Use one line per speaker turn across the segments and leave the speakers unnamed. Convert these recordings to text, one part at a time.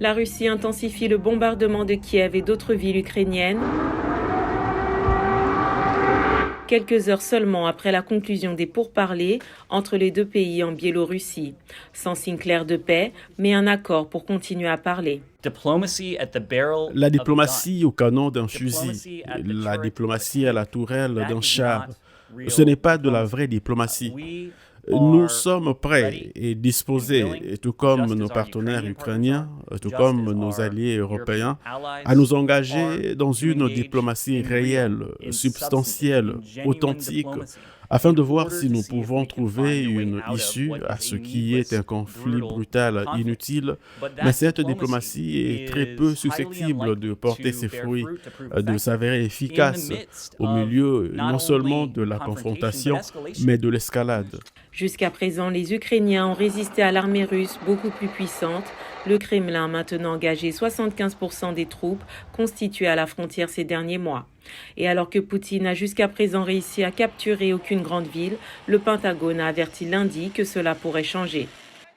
La Russie intensifie le bombardement de Kiev et d'autres villes ukrainiennes, quelques heures seulement après la conclusion des pourparlers entre les deux pays en Biélorussie. Sans signe clair de paix, mais un accord pour continuer à parler.
La diplomatie au canon d'un fusil, la diplomatie à la tourelle d'un char, ce n'est pas de la vraie diplomatie. Nous sommes prêts et disposés, tout comme nos partenaires ukrainiens, tout comme nos alliés européens, à nous engager dans une diplomatie réelle, substantielle, authentique, afin de voir si nous pouvons trouver une issue à ce qui est un conflit brutal inutile. Mais cette diplomatie est très peu susceptible de porter ses fruits, de s'avérer efficace au milieu non seulement de la confrontation, mais de l'escalade.
Jusqu'à présent, les Ukrainiens ont résisté à l'armée russe beaucoup plus puissante. Le Kremlin a maintenant engagé 75% des troupes constituées à la frontière ces derniers mois. Et alors que Poutine n'a jusqu'à présent réussi à capturer aucune grande ville, le Pentagone a averti lundi que cela pourrait changer.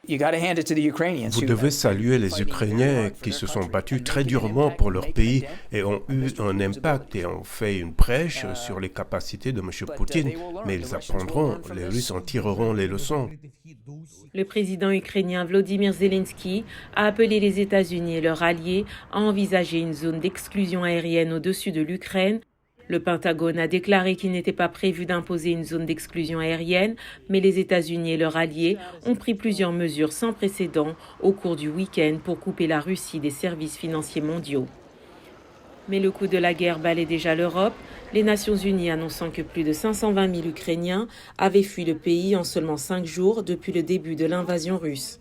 Vous devez saluer les Ukrainiens qui se sont battus très durement pour leur pays et ont eu un impact et ont fait une brèche sur les capacités de M. Poutine. Mais ils apprendront, les Russes en tireront les leçons.
Le président ukrainien Volodymyr Zelensky a appelé les États-Unis et leurs alliés à envisager une zone d'exclusion aérienne au-dessus de l'Ukraine. Le Pentagone a déclaré qu'il n'était pas prévu d'imposer une zone d'exclusion aérienne, mais les États-Unis et leurs alliés ont pris plusieurs mesures sans précédent au cours du week-end pour couper la Russie des services financiers mondiaux. Mais le coût de la guerre balaie déjà l'Europe, les Nations Unies annonçant que plus de 520 000 Ukrainiens avaient fui le pays en seulement 5 jours depuis le début de l'invasion russe.